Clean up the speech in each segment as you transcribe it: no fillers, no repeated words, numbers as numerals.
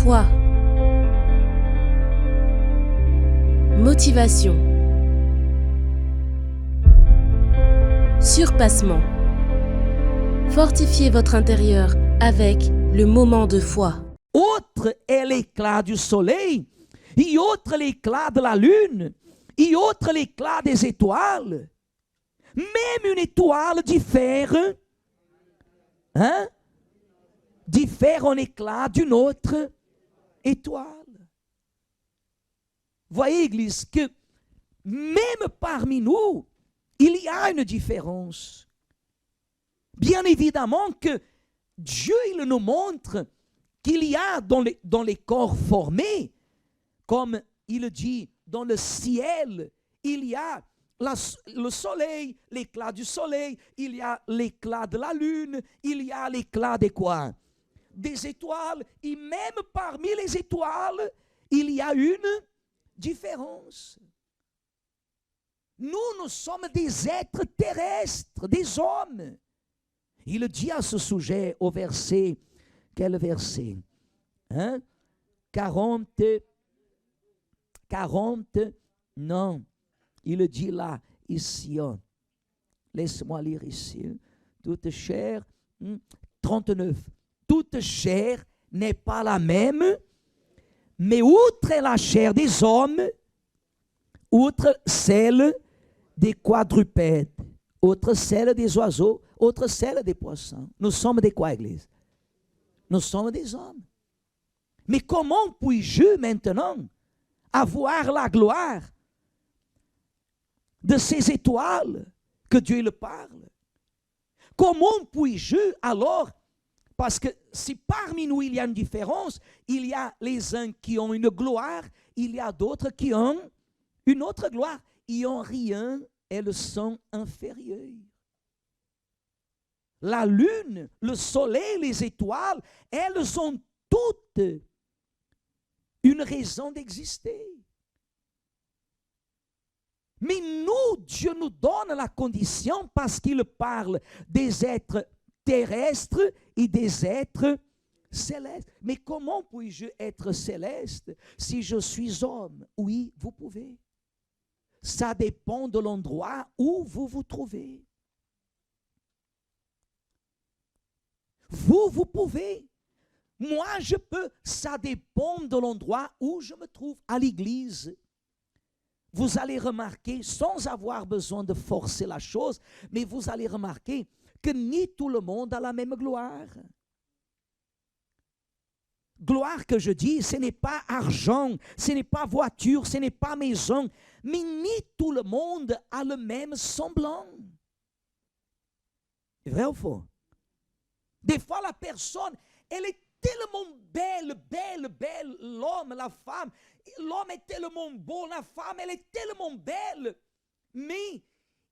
Foi. Motivation. Surpassement. Fortifiez votre intérieur avec le moment de foi. Autre est l'éclat du soleil, et autre l'éclat de la lune, et autre l'éclat des étoiles. Même une étoile diffère, diffère en éclat d'une autre étoile. Voyez, Église, que même parmi nous, il y a une différence. Bien évidemment que Dieu, il nous montre qu'il y a dans les corps formés, comme il dit, dans le ciel, il y a le soleil, l'éclat du soleil, il y a l'éclat de la lune, il y a l'éclat de quoi? Des étoiles, et même parmi les étoiles, il y a une différence. Nous sommes des êtres terrestres, des hommes. Il dit à ce sujet au verset, quel verset? 40, non. Il dit là, ici, laisse-moi lire ici. Toute chair, 39. Toute chair n'est pas la même, mais outre la chair des hommes, outre celle des quadrupèdes, outre celle des oiseaux, outre celle des poissons. Nous sommes des quoi, Église? Nous sommes des hommes. Mais comment puis-je maintenant avoir la gloire de ces étoiles que Dieu le parle? Comment puis-je alors, parce que si parmi nous il y a une différence, il y a les uns qui ont une gloire, il y a d'autres qui ont une autre gloire. Ils n'ont rien, elles sont inférieures. La lune, le soleil, les étoiles, elles ont toutes une raison d'exister. Mais nous, Dieu nous donne la condition parce qu'il parle des êtres terrestres et des êtres célestes. Mais comment puis-je être céleste si je suis homme? Oui, vous pouvez. Ça dépend de l'endroit où vous vous trouvez. Vous pouvez. Moi, je peux. Ça dépend de l'endroit où je me trouve. À l'église, vous allez remarquer, sans avoir besoin de forcer la chose, mais vous allez remarquer que ni tout le monde a la même gloire. Gloire que je dis, ce n'est pas argent, ce n'est pas voiture, ce n'est pas maison, mais ni tout le monde a le même semblant. Vrai ou faux? Des fois, la personne, elle est tellement belle, l'homme, la femme. L'homme est tellement beau, la femme, elle est tellement belle. Mais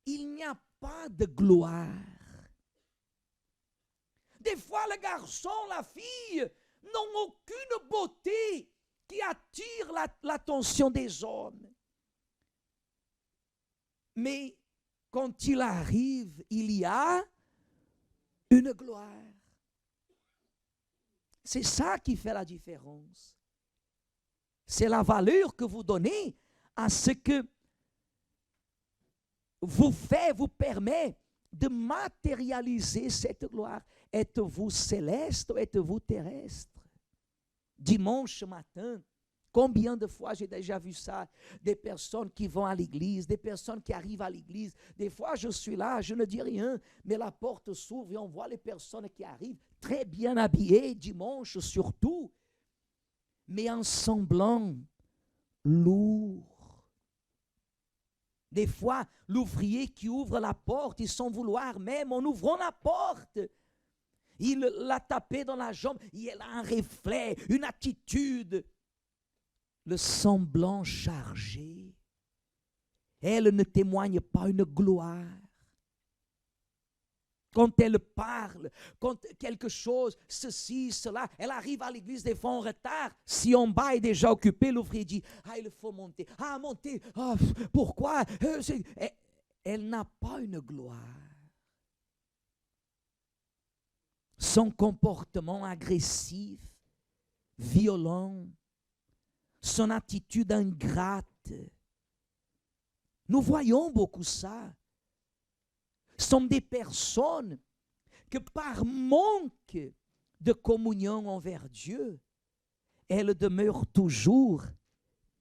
il n'y a pas de gloire. Des fois, le garçon, la fille n'ont aucune beauté qui attire l'attention des hommes. Mais quand il arrive, il y a une gloire. C'est ça qui fait la différence. C'est la valeur que vous donnez à ce que vous permet de matérialiser cette gloire. Êtes-vous céleste ou êtes-vous terrestre? Dimanche matin, combien de fois j'ai déjà vu ça? Des personnes qui vont à l'église, des personnes qui arrivent à l'église. Des fois, je suis là, je ne dis rien, mais la porte s'ouvre et on voit les personnes qui arrivent très bien habillées, dimanche surtout, mais en semblant lourd. Des fois, l'ouvrier qui ouvre la porte, il sans vouloir même, en ouvrant la porte, il l'a tapé dans la jambe, il a un reflet, une attitude, le semblant chargé. Elle ne témoigne pas une gloire. Quand elle parle, quand quelque chose, ceci, cela, elle arrive à l'église des fois en retard. Si en bas est déjà occupé, l'ouvrier dit, il faut monter. Monter, pourquoi? Elle n'a pas une gloire. Son comportement agressif, violent, son attitude ingrate. Nous voyons beaucoup ça. Ce sont des personnes que par manque de communion envers Dieu, elles demeurent toujours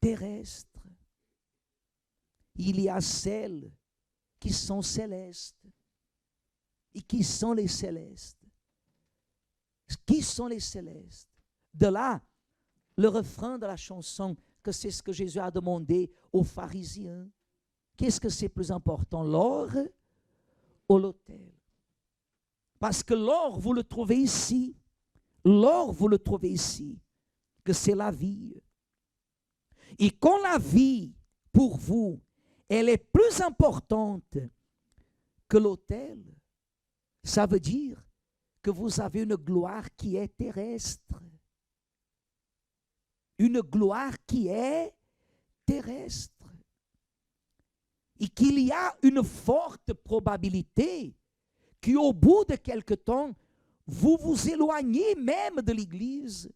terrestres. Il y a celles qui sont célestes. Et qui sont les célestes? Qui sont les célestes? De là, le refrain de la chanson, que c'est ce que Jésus a demandé aux pharisiens. Qu'est-ce que c'est plus important, l'or ou l'autel? Parce que l'or, vous le trouvez ici. L'or, vous le trouvez ici, que c'est la vie. Et quand la vie, pour vous, elle est plus importante que l'autel, ça veut dire que vous avez une gloire qui est terrestre. Une gloire qui est terrestre. Et qu'il y a une forte probabilité qu'au bout de quelque temps, vous vous éloignez même de l'Église